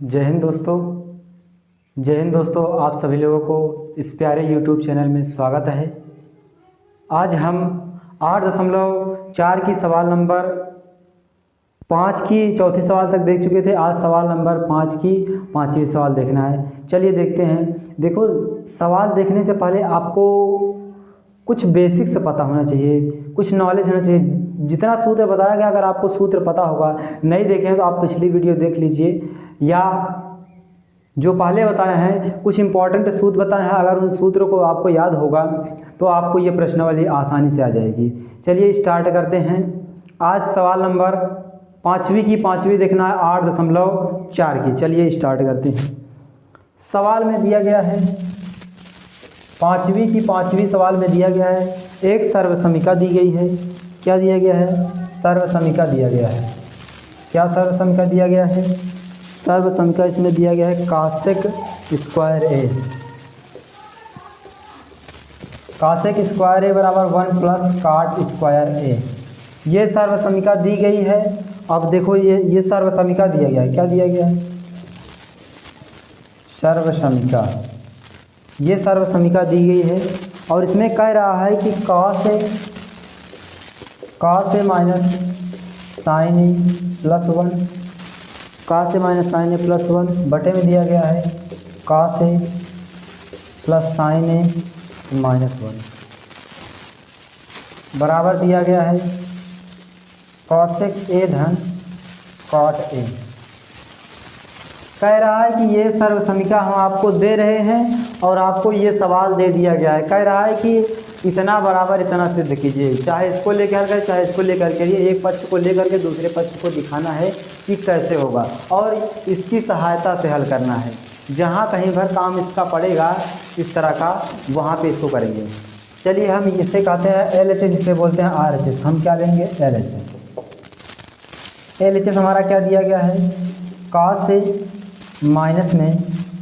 जय हिंद दोस्तों। जय हिंद दोस्तों, आप सभी लोगों को इस प्यारे YouTube चैनल में स्वागत है। आज हम 8.4 की सवाल नंबर 5 की चौथी सवाल तक देख चुके थे। आज सवाल नंबर 5 की पाँचवीं सवाल देखना है। चलिए देखते हैं। देखो, सवाल देखने से पहले आपको कुछ बेसिक्स पता होना चाहिए, कुछ नॉलेज होना चाहिए। जितना सूत्र बताया गया, अगर आपको सूत्र पता होगा, नहीं देखे हैं तो आप पिछली वीडियो देख लीजिए, या जो पहले बताए हैं कुछ इंपॉर्टेंट सूत्र बताए हैं, अगर उन सूत्रों को आपको याद होगा तो आपको ये प्रश्नावली आसानी से आ जाएगी। चलिए स्टार्ट करते हैं। आज सवाल नंबर पाँचवीं की पाँचवीं देखना है, 8.4 की। चलिए स्टार्ट करते हैं। सवाल में दिया गया है, पाँचवीं की पाँचवीं सवाल में दिया गया है, एक सर्वसमीका दी गई है। क्या दिया गया है? सर्वसमीका दिया गया है। क्या सर्वसमीका दिया गया है? सर्वसमीका इसमें दिया गया है कासेक स्क्वायर ए। कासेक स्क्वायर ए बराबर 1 प्लस काट स्क्वायर ए। ये सर्वसमीका दी गई है। अब देखो, ये सर्वसमीका दिया गया है। क्या दिया गया है? सर्वसमीका। ये सर्वसमीका दी गई है और इसमें कह रहा है कि cos A minus sine A plus 1, cos A minus sine A plus 1 बटे में दिया गया है cos A plus sine A minus 1 बराबर दिया गया है cosec ए धन cot ए। कह रहा है कि ये सर्वसमीका हम आपको दे रहे हैं और आपको ये सवाल दे दिया गया है। कह रहा है कि इतना बराबर इतना सिद्ध कीजिए, चाहे इसको लेकर के चाहे इसको लेकर के। ये एक पक्ष को लेकर के दूसरे पक्ष को दिखाना है कि कैसे होगा और इसकी सहायता से हल करना है। जहाँ कहीं भर काम इसका पड़ेगा इस तरह का, वहाँ पे इसको करेंगे। चलिए, हम इसे कहते हैं LHS, जिसे बोलते हैं RHS। हम क्या लेंगे? LHS हमारा क्या दिया गया है? cos ए माइनस में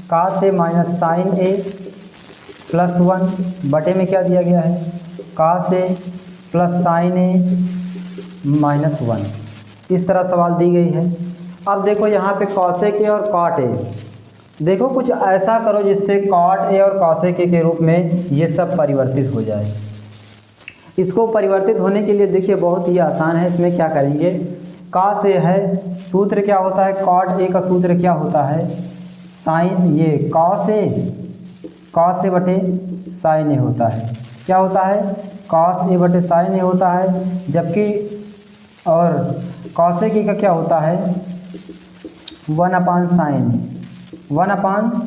cos A minus sine A plus 1 बटे में क्या दिया गया है? cos A plus sine A minus 1। इस तरह सवाल दी गई है। अब देखो यहाँ पे cosec ए और cot ए। देखो, कुछ ऐसा करो जिससे cot ए और cosec ए के रूप में ये सब परिवर्तित हो जाए। इसको परिवर्तित होने के लिए देखिए बहुत ही आसान है। इसमें क्या करेंगे? cos ए है, सूत्र क्या होता है? cot ए का सूत्र क्या होता है? साइन, ये cos ए बटे साइन ए होता है। क्या होता है? cos ए बटे साइन ए होता है। जबकि और cosec ए का क्या होता है? 1 अपान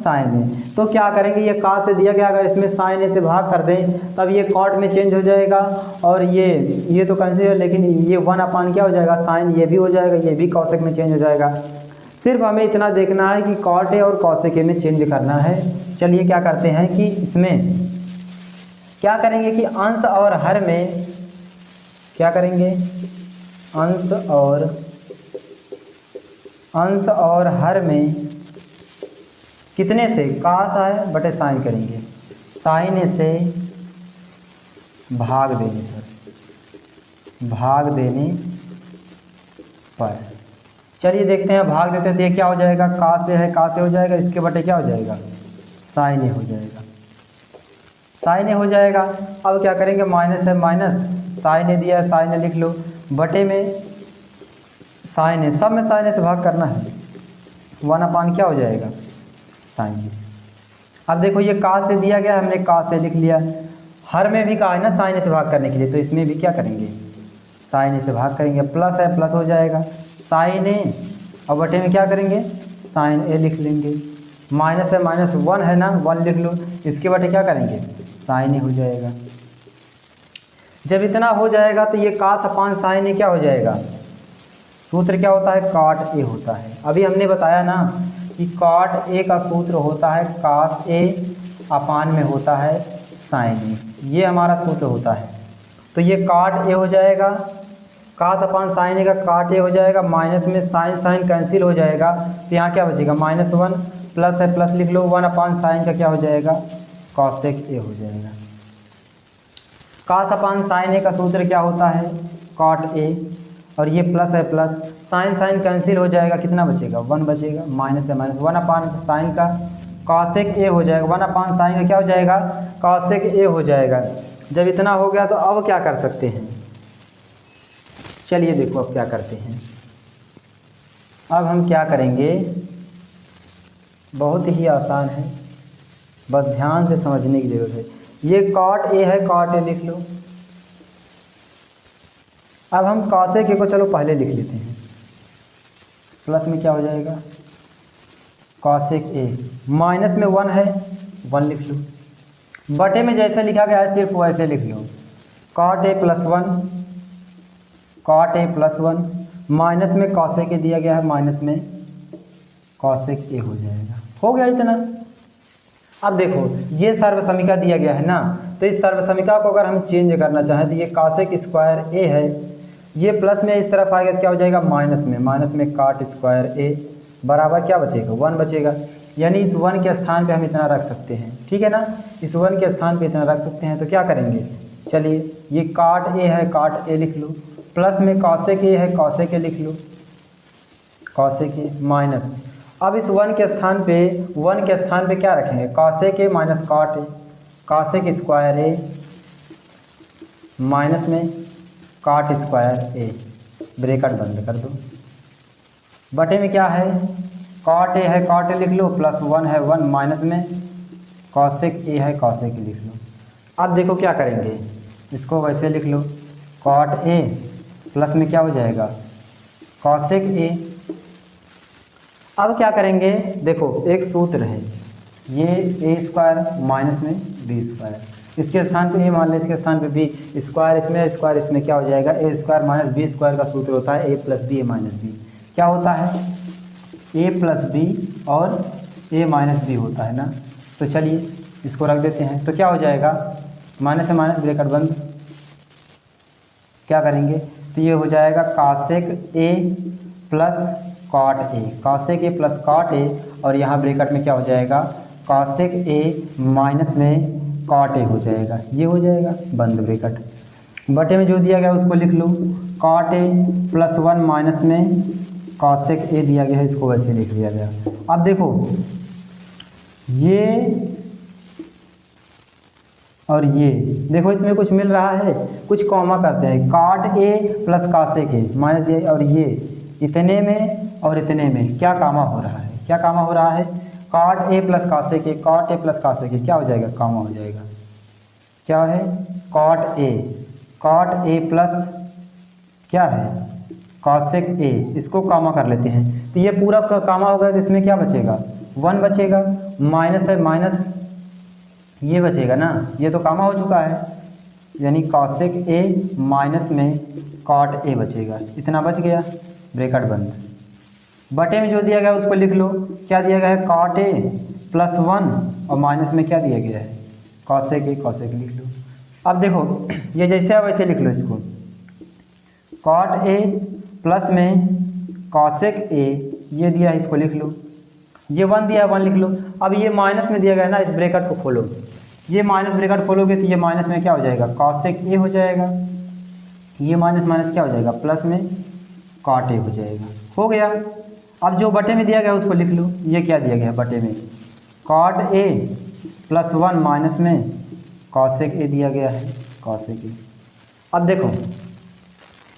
साइन ए। तो क्या करेंगे? ये cos से दिया गया, अगर इसमें साइन ए से भाग कर दें तब ये cot में चेंज हो जाएगा और ये तो कैंसिल है, लेकिन ये 1 अपान क्या हो जाएगा? साइन। ये भी हो जाएगा, ये भी cosec में चेंज हो जाएगा। सिर्फ हमें इतना देखना है कि cot ए और cosec ए में चेंज करना है। चलिए क्या करते हैं कि इसमें क्या करेंगे कि अंश और हर में क्या करेंगे? अंश और हर में कितने से? cos है बटे साइन करेंगे। साइन ए से भाग देने पर चलिए देखते हैं। भाग देते हैं तो ये क्या हो जाएगा? cos ए है, cos ए हो जाएगा, इसके बटे क्या हो जाएगा? साइन ए हो जाएगा। साइन ए हो जाएगा। अब क्या करेंगे? माइनस है, माइनस साइन ए दिया है, साइन ए लिख लो, बटे में साइन ए। सब में साइन ए से भाग करना है। 1 अपान क्या हो जाएगा? साइन ए। अब देखो, ये cos ए दिया गया, हमने cos ए लिख लिया। हर में भी कहा है ना साइन ए से भाग करने के लिए, तो इसमें भी क्या करेंगे? साइन ए से भाग करेंगे। प्लस है, प्लस हो जाएगा साइन ए, और बटे में क्या करेंगे? साइन ए लिख लेंगे। माइनस है, माइनस 1 है ना, 1 लिख लो, इसके बटे क्या करेंगे? साइन ए हो जाएगा। जब इतना हो जाएगा तो ये cos अपान साइन ए क्या हो जाएगा? सूत्र क्या होता है? cot ए होता है। अभी हमने बताया ना कि cot ए का सूत्र होता है cos ए अपान में होता है साइन ए। ये हमारा सूत्र होता है। तो ये cot ए हो जाएगा, cos अपान साइन ए का cot ए हो जाएगा। माइनस में साइन कैंसिल हो जाएगा, तो यहाँ क्या बचेगा? -1। प्लस है, प्लस लिख लो, 1 अपान साइन का क्या हो जाएगा? cosec ए हो जाएगा। cos अपान साइन ए का सूत्र क्या होता है? cot ए, और ये प्लस है, प्लस साइन साइन कैंसिल हो जाएगा, कितना बचेगा 1 बचेगा, माइनस है माइनस 1 अपान साइन का कॉसेक ए हो जाएगा, 1 अपान साइन का क्या हो जाएगा कॉसेक ए हो जाएगा। जब इतना हो गया तो अब क्या कर सकते हैं, चलिए देखो अब क्या करते हैं। अब हम क्या करेंगे, बहुत ही आसान है, बस ध्यान से समझने की ज़रूरत है। ये कॉट ए है, कॉट ए लिख लो। अब हम कॉसेक ए को चलो पहले लिख लेते हैं, प्लस में क्या हो जाएगा कॉसेक ए, माइनस में 1 है 1 लिख लो, बटे में जैसे लिखा गया है सिर्फ वैसे लिख लो, cot A plus 1, cot A plus 1, minus में कॉसेक ए दिया गया है, माइनस में कॉसेक ए हो जाएगा, हो गया इतना। अब देखो ये सर्वसमीका दिया गया है ना, तो इस सर्वसमीका को अगर हम चेंज करना चाहें तो ये कॉसेक स्क्वायर ए है, ये प्लस में इस तरफ आएगा क्या हो जाएगा माइनस में काट स्क्वायर ए बराबर क्या बचेगा 1 बचेगा, यानी इस 1 के स्थान पे हम इतना रख सकते हैं, ठीक है ना, इस 1 के स्थान पे इतना रख सकते हैं। तो क्या करेंगे, चलिए ये काट ए है, काट ए लिख लो, प्लस में कॉसेक ए है, कॉसेक ए लिख लो, कॉसेक ए माइनस, अब इस 1 के स्थान पे क्या रखेंगे cosec A minus cot A, cosec square A minus में काट स्क्वायर ए, ब्रैकेट बंद कर दो, बटे में क्या है कॉट ए है, कॉट ए लिख लो, प्लस 1 है 1, माइनस में कॉसेक ए है, कॉसेक ए लिख लो। अब देखो क्या करेंगे, इसको वैसे लिख लो, कॉट ए प्लस में क्या हो जाएगा कॉसेक ए। अब क्या करेंगे, देखो एक सूत्र है, ये ए स्क्वायर माइनस में बी स्क्वायर, इसके स्थान पे ए मान लें, इसके स्थान पे बी, स्क्वायर इसमें क्या हो जाएगा ए स्क्वायर माइनस बी स्क्वायर का सूत्र होता है a plus B A minus B, क्या होता है ए प्लस बी और ए माइनस बी होता है ना। तो चलिए इसको रख देते हैं, तो क्या हो जाएगा माइनस से माइनस ब्रैकेट बंद, क्या करेंगे तो ये हो जाएगा cosec A plus cot A, cosec A plus cot A, और यहाँ ब्रैकेट में क्या हो जाएगा कॉसेक ए माइनस में कॉट ए हो जाएगा, ये हो जाएगा बंद ब्रैकेट, बटे में जो दिया गया उसको लिख लो, कॉट ए प्लस 1 माइनस में कॉसेक ए दिया गया है, इसको वैसे लिख दिया गया। अब देखो ये और ये देखो इसमें कुछ मिल रहा है, कुछ कॉमा करते हैं, cot A plus cosec A minus A, और ये इतने में और इतने में क्या कामा हो रहा है, क्या कामा हो रहा है cot A plus cosec A, cot A plus cosec A क्या हो जाएगा कामा हो जाएगा, क्या है कॉट ए प्लस क्या है कॉसेक ए, इसको कामा कर लेते हैं, तो ये पूरा कामा हो गया, तो इसमें क्या बचेगा 1 बचेगा, माइनस है माइनस ये बचेगा ना, ये तो कामा हो चुका है, यानी कॉसेक ए माइनस में कॉट ए बचेगा, इतना बच गया ब्रैकेट बंद, बटे में जो दिया गया उसको लिख लो, क्या दिया गया है कॉट ए प्लस 1 और माइनस में क्या दिया गया है कॉसेक ए लिख लो। अब देखो ये जैसे है वैसे लिख लो इसको, कॉट ए प्लस में कॉसेक ए ये दिया है, इसको लिख लो, ये 1 दिया है 1 लिख लो। अब ये माइनस में दिया गया है ना, इस ब्रैकेट को खोलो, ये माइनस ब्रैकेट खोलोगे तो ये माइनस में क्या हो जाएगा कॉसेक ए हो जाएगा, ये माइनस माइनस क्या हो जाएगा प्लस में कॉट ए हो जाएगा, हो गया। अब जो बटे में दिया गया उसको लिख लो, ये क्या दिया गया बटे में कॉट ए प्लस 1 माइनस में कॉसेक ए दिया गया है, कॉसेक ए। अब देखो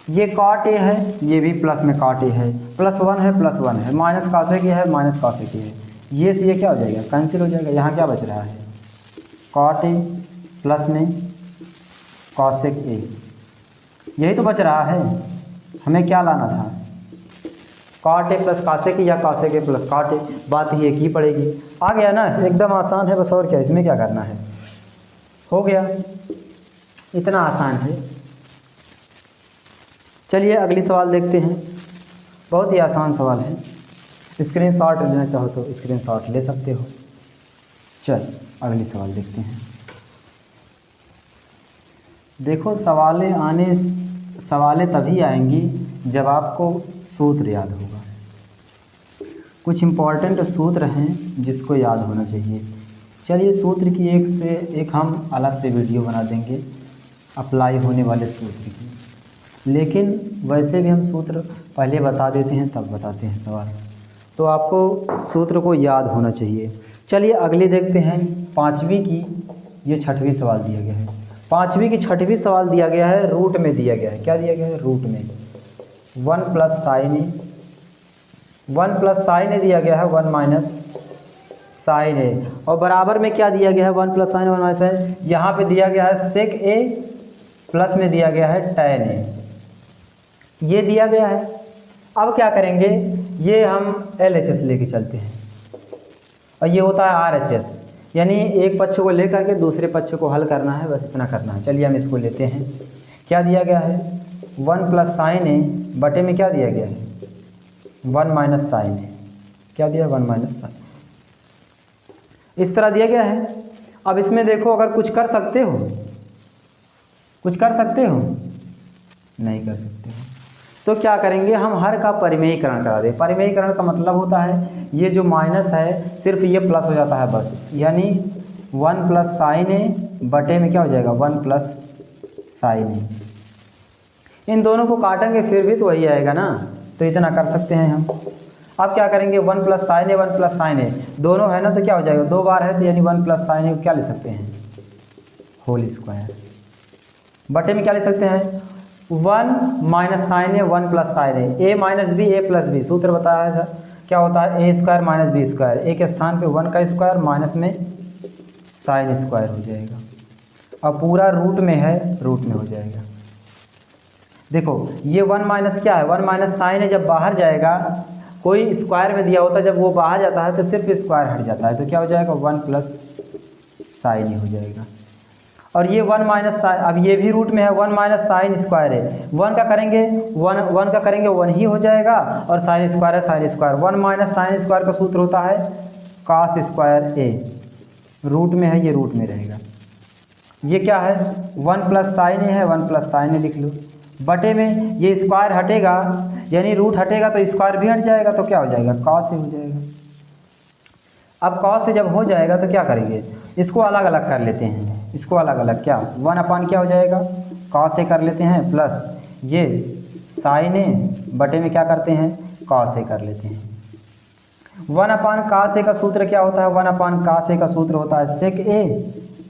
ये कॉट ए है, ये भी प्लस में कॉट ए है, प्लस 1 है माइनस कॉसेक ए है, माइनस कॉसेक ए है, ये से ये क्या हो जाएगा कैंसिल हो जाएगा, यहाँ क्या बच रहा है कॉट ए प्लस में कॉसेक ए, यही तो बच रहा है, हमें क्या लाना था cot A plus cosec A या cosec A plus cot A, बात ही एक ही पड़ेगी, आ गया ना, एकदम आसान है बस, और क्या इसमें क्या करना है, हो गया, इतना आसान है। चलिए अगली सवाल देखते हैं, बहुत ही आसान सवाल है, स्क्रीनशॉट लेना चाहो तो स्क्रीनशॉट ले सकते हो। चल अगली सवाल देखते हैं। देखो सवालें तभी आएंगी जब आपको सूत्र याद होगा, कुछ इम्पॉर्टेंट सूत्र हैं जिसको याद होना चाहिए। चलिए सूत्र की एक से एक हम अलग से वीडियो बना देंगे, अप्लाई होने वाले सूत्र की। लेकिन वैसे भी हम सूत्र पहले बता देते हैं तब बताते हैं सवाल, तो आपको सूत्र को याद होना चाहिए। चलिए अगली देखते हैं, पाँचवीं की, ये छठवीं सवाल दिया गया है। पाँचवीं की छठवीं सवाल दिया गया है, रूट में दिया गया है। क्या दिया गया है? रूट में 1 plus sine A, 1 plus sine ए दिया गया है, 1 माइनस साइन ए, और बराबर में क्या दिया गया है? 1 प्लस साइन 1 माइनस साइन। यहाँ पे दिया गया है सेक ए, प्लस में दिया गया है टैन ए, ये दिया गया है। अब क्या करेंगे, ये हम LHS लेके चलते हैं, और ये होता है RHS, यानी एक पक्ष को लेकर के दूसरे पक्ष को हल करना है, बस इतना करना है। चलिए हम इसको लेते हैं। क्या दिया गया है? 1 प्लस साइन ए बटे में क्या दिया गया है? 1 माइनस साइन ए। क्या दिया? 1 माइनस साइन, इस तरह दिया गया है। अब इसमें देखो, अगर कुछ कर सकते हो, कुछ कर सकते हो? नहीं कर सकते हो, तो क्या करेंगे, हम हर का परिमेयीकरण करा दें। परिमेयीकरण का मतलब होता है ये जो माइनस है सिर्फ ये प्लस हो जाता है बस, यानी 1 प्लस साइन ए बटे में क्या हो जाएगा? 1 प्लस साइन ए। इन दोनों को काटेंगे फिर भी तो वही आएगा ना, तो इतना कर सकते हैं हम। अब क्या करेंगे, 1 plus sine A, 1 plus sine ए दोनों है ना, तो क्या हो जाएगा? 2 बार है तो यानी 1 प्लस साइन ए को क्या ले सकते हैं? Whole square. बटे में क्या ले सकते हैं? 1 minus sine A, 1 plus sine A minus B, A plus B. सूत्र बताया था क्या होता है? ए square minus B square. A के स्थान पे 1 का स्क्वायर माइनस में साइन स्क्वायर हो जाएगा, और पूरा रूट में है, रूट में हो जाएगा। देखो ये 1 माइनस क्या है? 1 माइनस साइन ए जब बाहर जाएगा, कोई स्क्वायर में दिया होता है, जब वो बाहर जाता है तो सिर्फ स्क्वायर हट जाता है, तो क्या हो जाएगा? 1 प्लस साइन ए हो जाएगा। और ये 1 माइनस साइन, अब ये भी रूट में है, 1 माइनस साइन स्क्वायर है, 1 का करेंगे 1 का करेंगे 1 ही हो जाएगा, और साइन स्क्वायर है sine square. 1 minus sine square का सूत्र होता है कॉस स्क्वायर ए, रूट में है, ये रूट में रहेगा। ये क्या है? 1 प्लस साइन ए है, 1 प्लस साइन ए लिख लो। बटे में ये स्क्वायर हटेगा, यानी रूट हटेगा तो स्क्वायर भी हट जाएगा, तो क्या हो जाएगा? कॉस ए हो जाएगा। अब कॉस से जब हो जाएगा तो क्या करेंगे, इसको अलग अलग कर लेते हैं। इसको अलग अलग क्या, 1 अपान क्या हो जाएगा? कॉस ए कर लेते हैं, प्लस ये साइन ए बटे में क्या करते हैं? कॉस ए कर लेते हैं। 1 अपान कॉस ए का सूत्र क्या होता है? 1 अपान कॉस ए का सूत्र होता है सेक ए,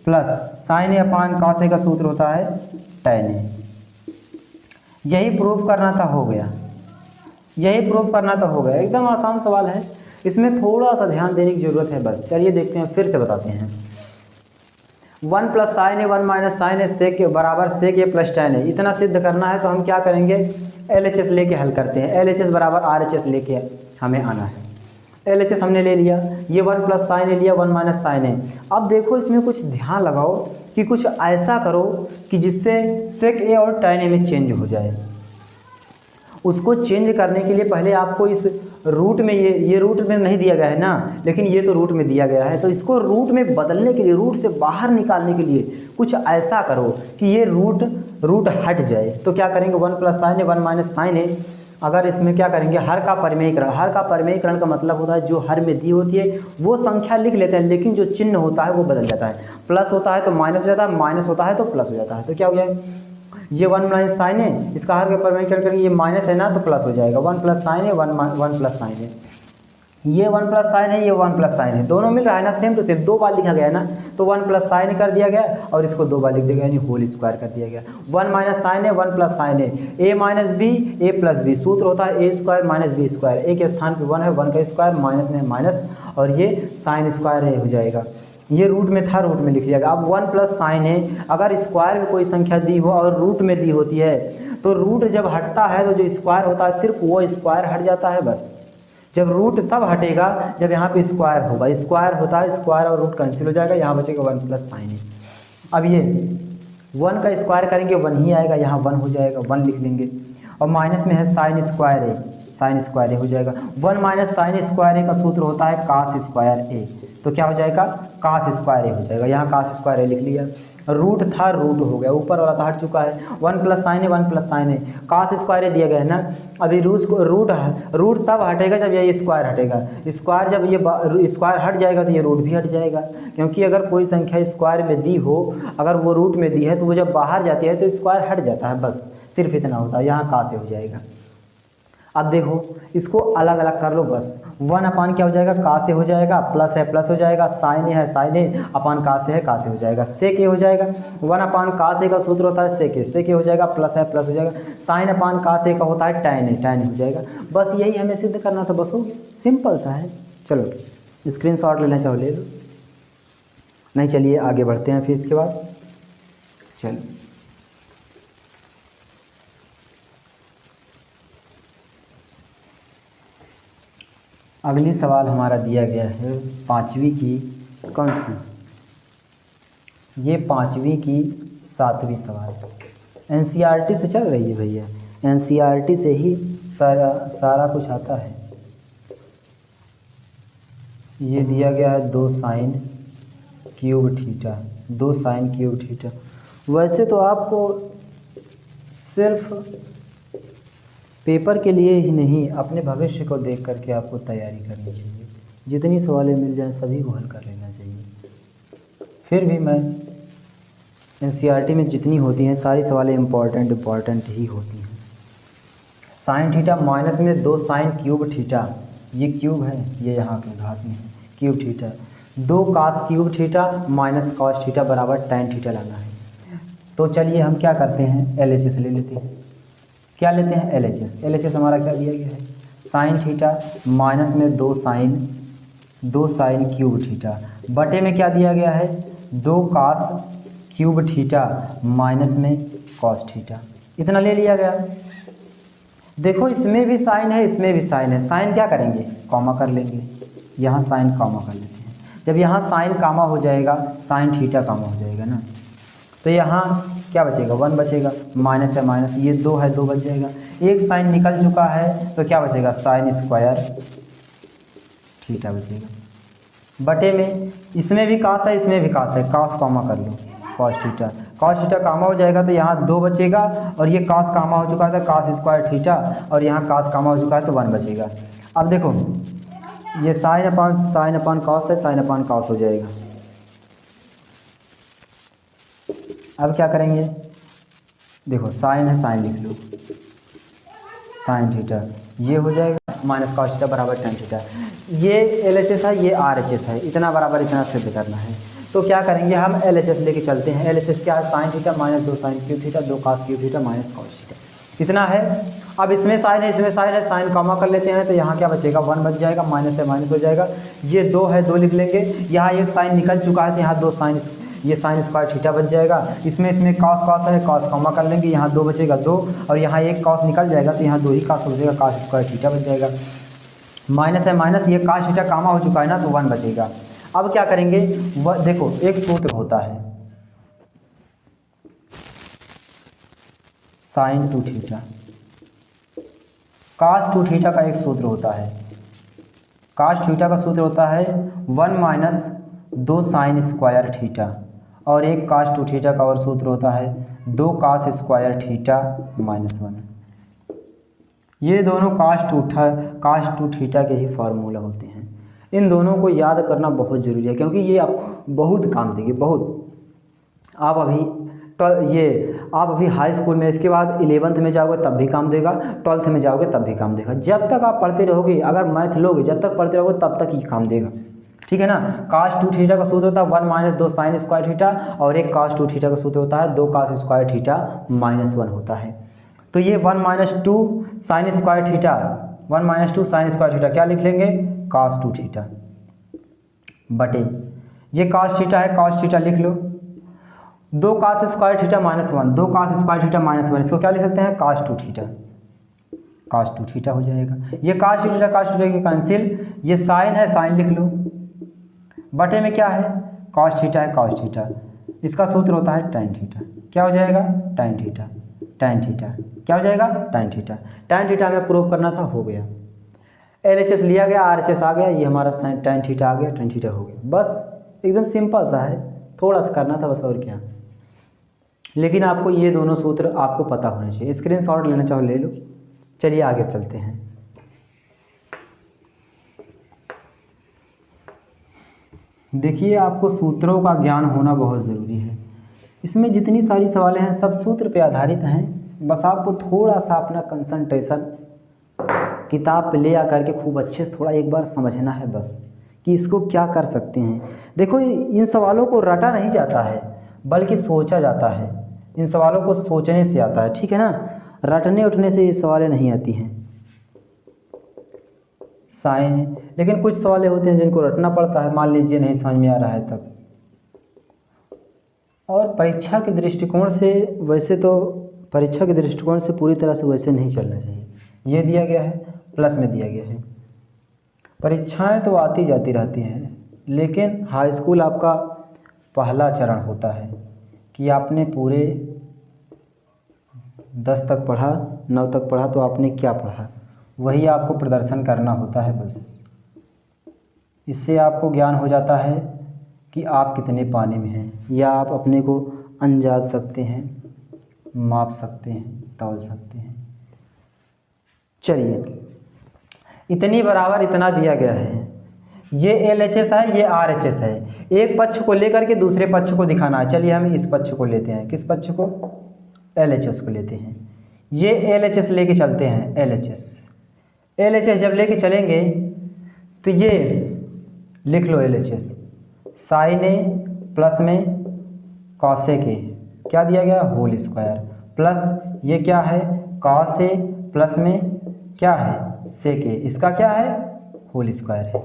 plus sine A upon cos A का सूत्र होता है टैन ए। यही प्रूफ करना था, हो गया। यही प्रूफ करना तो हो गया। एकदम आसान सवाल है, इसमें थोड़ा सा ध्यान देने की जरूरत है बस। चलिए देखते हैं, फिर से बताते हैं। 1 plus sine A, 1 minus sine ए सेक ए बराबर सेक ए प्लस टैन ए, इतना सिद्ध करना है तो हम क्या करेंगे? LHS लेके हल करते हैं। LHS बराबर RHS लेके हमें आना है। LHS हमने ले लिया, ये 1 प्लस साइन ए लिया, 1 माइनस साइन ए। अब देखो इसमें कुछ ध्यान लगाओ कि कुछ ऐसा करो कि जिससे सेक ए और टैन ए में चेंज हो जाए। उसको चेंज करने के लिए पहले आपको इस रूट में, ये रूट में नहीं दिया गया है ना, लेकिन ये तो रूट में दिया गया है, तो इसको रूट में बदलने के लिए, रूट से बाहर निकालने के लिए कुछ ऐसा करो कि ये रूट हट जाए। तो क्या करेंगे? 1 plus sine A, 1 minus sine ए, अगर इसमें क्या करेंगे? हर का परिमेयीकरण। हर का परिमेयीकरण का मतलब होता है जो हर में दी होती है वो संख्या लिख लेते हैं, लेकिन जो चिन्ह होता है वो बदल जाता है। प्लस होता है तो माइनस हो जाता है, माइनस होता है तो प्लस हो जाता है। तो क्या हो जाएगा? ये 1 माइनस साइन है, इसका हर के परिमेयीकरण करेंगे, ये माइनस है ना तो प्लस हो जाएगा। 1 प्लस साइन है, 1 प्लस साइन है, ये 1 प्लस साइन है, ये 1 प्लस साइन है, दोनों मिल रहा है ना, सेम टू सेम, 2 बार लिखा गया है ना, तो 1 प्लस साइन कर दिया गया और इसको 2 बार लिख दिया गया, यानी होल स्क्वायर कर दिया गया। 1 माइनस साइन है, 1 प्लस साइन है, ए minus B, A plus B, सूत्र होता है ए square minus B square. A के स्थान पे 1 है, 1 का स्क्वायर, माइनस में माइनस, और ये साइन स्क्वायर है हो जाएगा। ये रूट में था, रूट में लिख लिया गया। अब 1 प्लस साइन है, अगर स्क्वायर में कोई संख्या दी हो और रूट में दी होती है, तो रूट जब हटता है तो जो स्क्वायर होता है सिर्फ वो स्क्वायर हट जाता है बस। जब रूट तब हटेगा जब यहाँ पे स्क्वायर होगा, स्क्वायर होता है, स्क्वायर और रूट कैंसिल हो जाएगा, यहाँ बचेगा 1 प्लस साइन है। अब ये 1 का स्क्वायर करेंगे 1 ही आएगा, यहाँ 1 हो जाएगा, 1 लिख लेंगे, और माइनस में है साइन स्क्वायर ए, साइन स्क्वायर ए हो जाएगा। 1 माइनस साइन स्क्वायर ए का सूत्र होता है कास स्क्वायर ए, तो क्या हो जाएगा? कास स्क्वायर ए हो जाएगा, यहाँ कास स्क्वायर ए लिख लिया। रूट था, रूट हो गया, ऊपर वाला तो हट चुका है। 1 प्लस साइन है, 1 प्लस साइन है, कास स्क्वायर ए दिया गया है ना। अभी रूट तब हटेगा जब ये स्क्वायर हटेगा, स्क्वायर जब ये स्क्वायर हट जाएगा तो ये रूट भी हट जाएगा, क्योंकि अगर कोई संख्या स्क्वायर में दी हो, अगर वो रूट में दी है तो वो जब बाहर जाती है तो स्क्वायर हट जाता है बस, सिर्फ इतना होता है, यहाँ का से हो जाएगा। अब देखो इसको अलग अलग कर लो बस, 1 अपान क्या हो जाएगा, का से हो जाएगा, प्लस है प्लस हो जाएगा, साइन है साइन है, अपान का से है का से हो जाएगा, सेक ए हो जाएगा। 1 अपान का से का सूत्र होता है सेक ए हो जाएगा, प्लस है प्लस हो जाएगा, साइन अपान का से का होता है टैन हो जाएगा। बस यही हमें सिद्ध करना था, बस हो गया, सिंपल सा है। चलो स्क्रीनशॉट लेना चाहो ले लो, नहीं चलिए आगे बढ़ते हैं फिर इसके बाद। चलो अगली सवाल हमारा दिया गया है 5वीं की, कौन सी, ये 5वीं की 7वीं सवाल एनसीईआरटी से चल रही है भैया, एनसीईआरटी से ही सारा कुछ आता है। ये दिया गया है 2 sine cube theta, 2 sine cube theta. वैसे तो आपको सिर्फ पेपर के लिए ही नहीं, अपने भविष्य को देख करके आपको तैयारी करनी चाहिए। जितनी सवालें मिल जाएं सभी को हल कर लेना चाहिए। फिर भी मैं एनसीईआरटी में जितनी होती हैं सारी सवालें इम्पॉर्टेंट ही होती हैं। साइन थीटा माइनस में 2 साइन क्यूब थीटा, ये क्यूब है, ये यहाँ के घात में है, cube theta, 2 cos cube theta minus cos theta बराबर टैन थीटा लाना है। तो चलिए हम क्या करते हैं, एलएचएस ले लेते हैं। क्या लेते हैं, एलएचएस। एलएचएस हमारा क्या दिया गया है, साइन थीटा माइनस में 2 साइन क्यूब थीटा बटे में क्या दिया गया है, 2 कास क्यूब थीटा माइनस में कॉस थीटा, इतना ले लिया गया। देखो इसमें भी साइन है, इसमें भी साइन है, साइन क्या करेंगे, कॉमा कर लेंगे, यहाँ साइन कॉमा कर लेते हैं। जब यहाँ साइन कामा हो जाएगा साइन थीटा कामा हो जाएगा ना, तो यहाँ क्या बचेगा, 1 बचेगा, माइनस है माइनस, ये 2 है 2 बच जाएगा, एक साइन निकल चुका है तो क्या बचेगा, साइन स्क्वायर थीटा बचेगा बटे में, इसमें भी कास है इसमें भी कास है, कास कामा कर लो, कॉस थीटा कामा हो जाएगा तो यहाँ 2 बचेगा, और ये कास कामा हो चुका था कास स्क्वायर थीटा, और यहाँ कास कामा हो चुका है तो 1 बचेगा। अब देखो ये साइन अपान कॉस है, साइन अपान कॉस हो जाएगा। अब क्या करेंगे, देखो साइन है साइन लिख लो, साइन थीटा ये हो जाएगा माइनस कॉस थीटा बराबर टैन थीटा, ये एलएचएस है ये आरएचएस है, इतना बराबर इतना सिद्ध करना है। तो क्या करेंगे हम, एलएचएस लेके चलते हैं। एलएचएस क्या है, sine theta minus 2 sine cube theta 2 cos cube theta minus cos theta, इतना है। अब इसमें साइन है इसमें साइन है, साइन कॉमा कर लेते हैं तो यहाँ क्या बचेगा, 1 बच जाएगा, माइनस से माइनस हो जाएगा, ये 2 है 2 लिख लेंगे, यहाँ एक साइन निकल चुका है तो यहाँ 2 साइन, ये साइन स्क्वायर थीटा बच जाएगा, इसमें कॉस है, कॉस कॉमा कर लेंगे, यहाँ 2 बचेगा 2, और यहाँ एक कॉस निकल जाएगा तो यहाँ 2 ही कॉस बचेगा, कॉस स्क्वायर थीटा बच जाएगा, माइनस है माइनस, ये कॉस थीटा कामा हो चुका है ना तो 1 बचेगा। अब क्या करेंगे, देखो एक सूत्र होता है साइन 2 थीटा, कॉस 2 थीटा का एक सूत्र होता है, कॉस थीटा का सूत्र होता है 1 माइनस 2 साइन स्क्वायर थीटा, और एक कॉस 2 थीटा का और सूत्र होता है 2 कॉस स्क्वायर थीटा माइनस 1। ये दोनों कॉस 2 थीटा के ही फार्मूला होते हैं। इन दोनों को याद करना बहुत ज़रूरी है क्योंकि ये आपको बहुत काम देंगे, बहुत। आप अभी हाई स्कूल में, इसके बाद 11th में जाओगे तब भी काम देगा, 12th में जाओगे तब भी काम देगा, जब तक आप पढ़ते रहोगे, अगर मैथ लोगे जब तक पढ़ते रहोगे तब तक ही काम देगा, ठीक है ना। कॉस 2 थीटा का सूत्र होता है 1 माइनस 2 साइन स्क्वायर थीटा, और एक कॉस 2 थीटा का सूत्र होता है 2 कॉस स्क्वायर थीटा माइनस 1 होता है। तो ये 1 minus 2 sine square theta, 1 minus 2 sine square theta क्या लिख लेंगे, कॉस 2 थीटा बटे, ये कॉस थीटा है कॉस थीटा लिख लो, 2 cos square theta minus 1, 2 cos square theta minus 1, इसको क्या लिख सकते हैं, कॉस 2 थीटा, कॉस 2 थीटा हो जाएगा। ये कॉस थीटा की कैंसिल, ये साइन है साइन लिख लो, बटे में क्या है, कॉस थीटा है कॉस थीटा, इसका सूत्र होता है टैन थीटा, क्या हो जाएगा, टैन थीटा, टैन थीटा क्या हो जाएगा, टैन थीटा। टैन थीटा हमें प्रूव करना था, हो गया। एलएचएस लिया गया, आरएचएस आ गया, ये हमारा टैन थीटा आ गया, टैन थीटा हो गया। बस एकदम सिंपल सा है, थोड़ा सा करना था बस, और क्या। लेकिन आपको ये दोनों सूत्र आपको पता होने चाहिए। स्क्रीनशॉट लेना चाहो ले लो। चलिए आगे चलते हैं। देखिए आपको सूत्रों का ज्ञान होना बहुत ज़रूरी है। इसमें जितनी सारी सवालें हैं सब सूत्र पे आधारित हैं, बस आपको थोड़ा सा अपना कंसंट्रेशन किताब पे ले आकर के खूब अच्छे से थोड़ा एक बार समझना है बस, कि इसको क्या कर सकते हैं। देखो इन सवालों को रटा नहीं जाता है बल्कि सोचा जाता है, इन सवालों को सोचने से आता है, ठीक है ना, रटने उठने से ये सवालें नहीं आती हैं। साइन, लेकिन कुछ सवाल होते हैं जिनको रटना पड़ता है, मान लीजिए नहीं समझ में आ रहा है तब। और परीक्षा के दृष्टिकोण से वैसे तो परीक्षा के दृष्टिकोण से पूरी तरह से वैसे नहीं चलना चाहिए। ये दिया गया है, प्लस में दिया गया है। परीक्षाएं तो आती जाती रहती हैं, लेकिन हाई स्कूल आपका पहला चरण होता है कि आपने पूरे 10 तक पढ़ा, 9 तक पढ़ा, तो आपने क्या पढ़ा वही आपको प्रदर्शन करना होता है बस। इससे आपको ज्ञान हो जाता है कि आप कितने पानी में हैं, या आप अपने को अंदाज सकते हैं, माप सकते हैं, तौल सकते हैं। चलिए, इतनी बराबर इतना दिया गया है, ये LHS है, ये RHS है। एक पक्ष को लेकर के दूसरे पक्ष को दिखाना है। चलिए हम इस पक्ष को लेते हैं, किस पक्ष को, LHS को लेते हैं। ये LHS लेके चलते हैं, LHS जब लेके चलेंगे तो ये लिख लो LHS, साइन ए प्लस में कॉसेक ए, क्या दिया गया, होल स्क्वायर, प्लस ये क्या है, कॉस ए प्लस में क्या है, सेक ए, इसका क्या है, होल स्क्वायर है।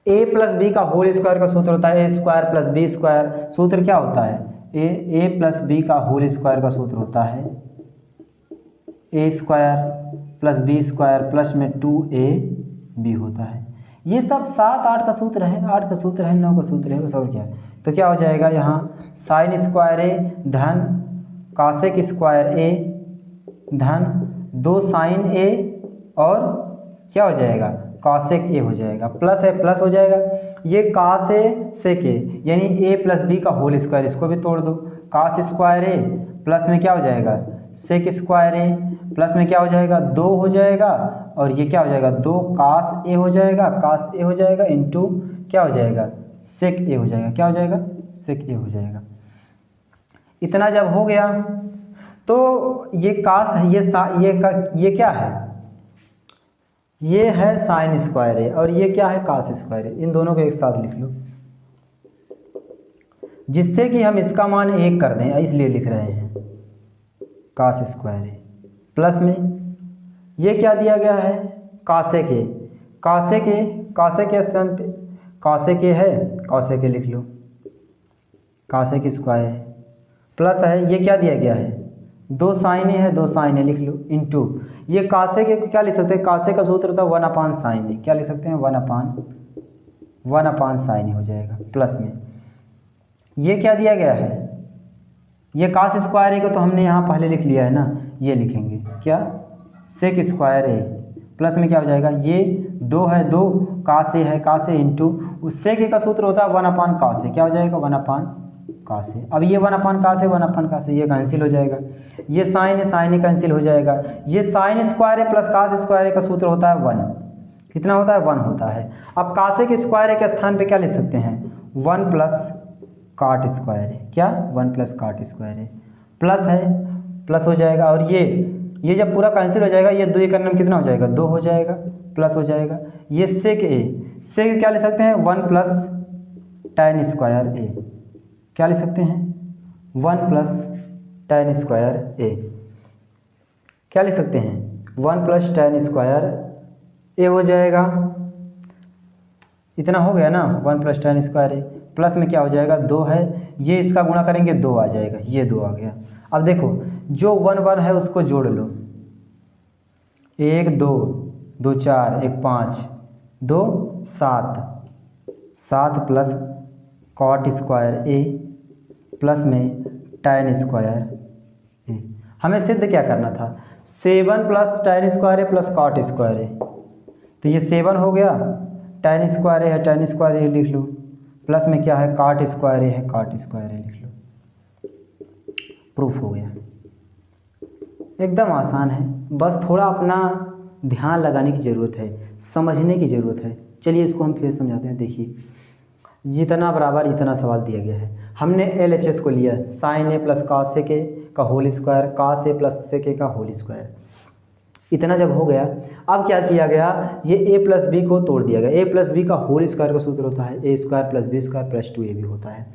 ए प्लस बी का होल स्क्वायर का सूत्र होता है ए स्क्वायर प्लस बी स्क्वायर। सूत्र क्या होता है, ए प्लस बी का होल स्क्वायर का सूत्र होता है ए square plus B square plus में 2ab होता है। ये सब 7-8 का सूत्र है, 8 का सूत्र है, 9 का सूत्र है, बस और क्या है। तो क्या हो जाएगा यहाँ, साइन स्क्वायर ए धन कॉसेक स्क्वायर ए धन 2 साइन ए और क्या हो जाएगा, कॉसेक ए हो जाएगा, प्लस है प्लस हो जाएगा। ये कॉस ए सेक ए यानी ए प्लस बी का होल स्क्वायर, इसको भी तोड़ दो, कॉस स्क्वायर ए प्लस में क्या हो जाएगा, सेक स्क्वायर ए प्लस में क्या हो जाएगा, 2 हो जाएगा, और ये क्या हो जाएगा, 2 कॉस ए हो जाएगा, कॉस ए हो जाएगा इंटू क्या हो जाएगा, सेक ए हो जाएगा, क्या हो जाएगा, सेक ए हो जाएगा। इतना जब हो गया तो ये कॉस है, ये क्या है, ये है साइन स्क्वायर ए और ये क्या है, कॉस स्क्वायर ए। इन दोनों को एक साथ लिख लो जिससे कि हम इसका मान 1 कर दें, इसलिए लिख रहे हैं कॉस स्क्वायर ए, प्लस में ये क्या दिया गया है, कॉसेक ए, कॉसेक के स्थान पे कॉसेक ए है, कॉसेक ए लिख लो, कॉसेक स्क्वायर प्लस है, ये क्या दिया गया है, 2 साइन ए है, 2 साइन ए लिख लो इंटू ये कॉसेक ए को क्या लिख सकते हैं, कॉसेक का सूत्र होता है 1 साइन ए, क्या लिख सकते हैं, 1 साइन ए हो जाएगा, प्लस में ये क्या दिया गया है, ये कॉस स्क्वायर ए को तो हमने यहाँ पहले लिख लिया है ना, ये लिखेंगे क्या, सेक स्क्वायर ए, प्लस में क्या हो जाएगा, ये 2 है, 2 कॉस ए है, कॉस ए इंटू उस सेक ए का सूत्र होता है 1 कॉस ए, क्या हो जाएगा, 1 कॉस ए। अब ये 1 कॉस ए, 1 कॉस ए, ये कैंसिल हो जाएगा, ये साइन ए कैंसिल हो जाएगा, ये sine square A plus cos square ए का सूत्र होता है 1, कितना होता है, 1 होता है। अब कॉसेक स्क्वायर ए के स्थान पे क्या लिख सकते हैं, 1 प्लस कॉट स्क्वायर ए, क्या, 1 plus cot square A, plus है, प्लस हो जाएगा, और ये जब पूरा कैंसिल हो जाएगा, ये 2 का नाम कितना हो जाएगा, 2 हो जाएगा, प्लस हो जाएगा, ये सेक ए, सेक क्या लिख सकते हैं, 1 प्लस tan स्क्वायर ए, क्या लिख सकते हैं, 1 प्लस tan स्क्वायर ए, क्या लिख सकते हैं, 1 प्लस tan स्क्वायर ए हो जाएगा। इतना हो गया ना, 1 plus tan square A, plus में क्या हो जाएगा, 2 है, ये इसका गुणा करेंगे 2 आ जाएगा, ये 2 आ गया। अब देखो जो 1 है उसको जोड़ लो, 1 2 2 4 1 5 2 7 plus cot square A plus में tan स्क्वायर ए। हमें सिद्ध क्या करना था, 7 plus tan square A plus cot square ए, तो ये 7 हो गया, tan स्क्वायर ए है, tan स्क्वायर ए लिख लो, प्लस में क्या है, कॉट स्क्वायर ए है, कॉट स्क्वायर ए लिख लो, प्रूफ हो गया। एकदम आसान है, बस थोड़ा अपना ध्यान लगाने की ज़रूरत है, समझने की ज़रूरत है। चलिए इसको हम फिर समझाते हैं। देखिए जितना बराबर इतना सवाल दिया गया है, हमने LHS को लिया, sine A plus cosec A का whole square, cos A plus sec A का होल स्क्वायर। इतना जब हो गया, अब क्या किया गया, ये a प्लस बी को तोड़ दिया गया। a प्लस बी का होल स्क्वायर का सूत्र होता है a square plus B square plus 2ab होता है।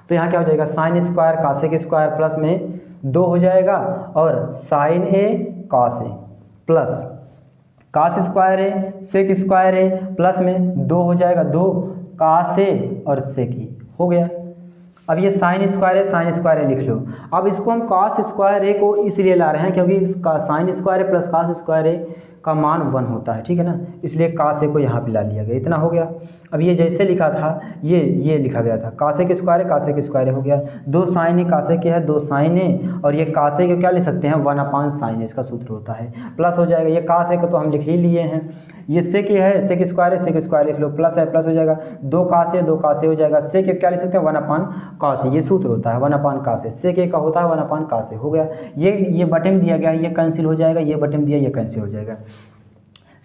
तो यहाँ क्या हो जाएगा, sine square cosec square plus में 2 हो जाएगा, और sine A cos A plus cos square A sec square A plus में 2 हो जाएगा, 2 कास ए और सेक ए हो गया। अब ये साइन स्क्वायर है, साइन स्क्वायर है लिख लो। अब इसको हम कास स्क्वायर ए को इसलिए ला रहे हैं क्योंकि इसका sine square A plus cos square ए का मान 1 होता है, ठीक है ना, इसलिए कास ए को यहाँ पे ला लिया गया। इतना हो गया। अब ये जैसे लिखा था ये लिखा गया था, कासेक स्क्वायर है कासेक स्क्वायर हो गया, 2 साइन ए कासेक है 2 साइन ए, और ये कासेक को क्या लिख सकते हैं 1/sin ए, इसका सूत्र होता है, प्लस हो जाएगा। ये कासेक को तो हम लिख ही लिए हैं, ये सेक है सेक स्क्वायर है सेक स्क्वायर लिख लो, प्लस है प्लस हो जाएगा, 2 कासे हो जाएगा, सेक ए क्या लिख सकते हैं 1/cos ए, ये सूत्र होता है 1/cos ए, सेक ए का होता है 1/cos ए हो गया। ये बटे में दिया गया है, ये कैंसिल हो जाएगा, ये बटे में दिया ये कैंसिल हो जाएगा।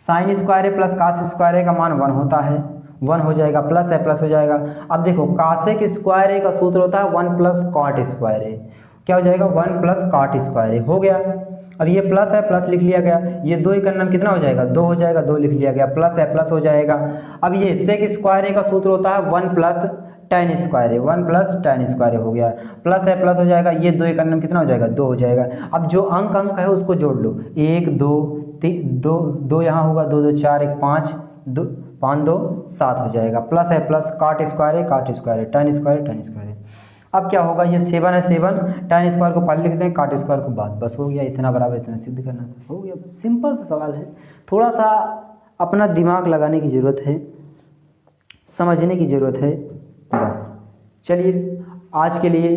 Sine square A plus cos square ए का मान 1 होता है, 1 हो जाएगा, प्लस है प्लस हो जाएगा। अब देखो कासेक स्क्वायर ए का सूत्र होता है 1 प्लस कॉट स्क्वायर ए, क्या हो जाएगा 1 प्लस कॉट स्क्वायर ए हो गया। अब ये प्लस है प्लस लिख लिया गया, ये 2 का नाम कितना हो जाएगा 2 हो जाएगा, 2 लिख लिया गया, प्लस है प्लस हो जाएगा। अब ये सेक स्क्वायर ए का सूत्र होता है 1 प्लस tan स्क्वायर ए, 1 प्लस tan स्क्वायर ए हो गया, प्लस है प्लस हो जाएगा, ये 2 का नाम कितना हो जाएगा 2 हो जाएगा। अब जो अंक है उसको जोड़ लो, 1 2 3 2 यहाँ होगा, 2 2 4 1 5 5 2 7 हो जाएगा, प्लस है प्लस काट स्क्वायर है tan स्क्वायर है। अब क्या होगा, ये 7 है 7, tan स्क्वायर को पहले लिखते हैं काट स्क्वायर को बाद, बस हो गया, इतना बराबर इतना सिद्ध करना था, हो गया। सिंपल सा सवाल है, थोड़ा सा अपना दिमाग लगाने की ज़रूरत है, समझने की ज़रूरत है बस। चलिए आज के लिए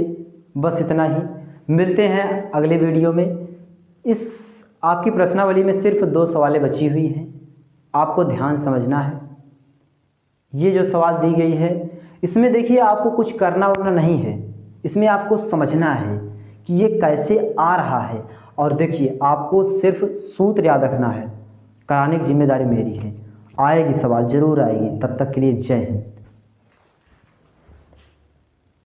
बस इतना ही, मिलते हैं अगले वीडियो में। इस आपकी प्रश्नावली में सिर्फ 2 सवालें बची हुई हैं, आपको ध्यान समझना है। ये जो सवाल दी गई है इसमें देखिए आपको कुछ करना वरना नहीं है, इसमें आपको समझना है कि ये कैसे आ रहा है, और देखिए आपको सिर्फ सूत्र याद रखना है, कराने की जिम्मेदारी मेरी है। आएगी सवाल, जरूर आएगी। तब तक के लिए जय हिंद।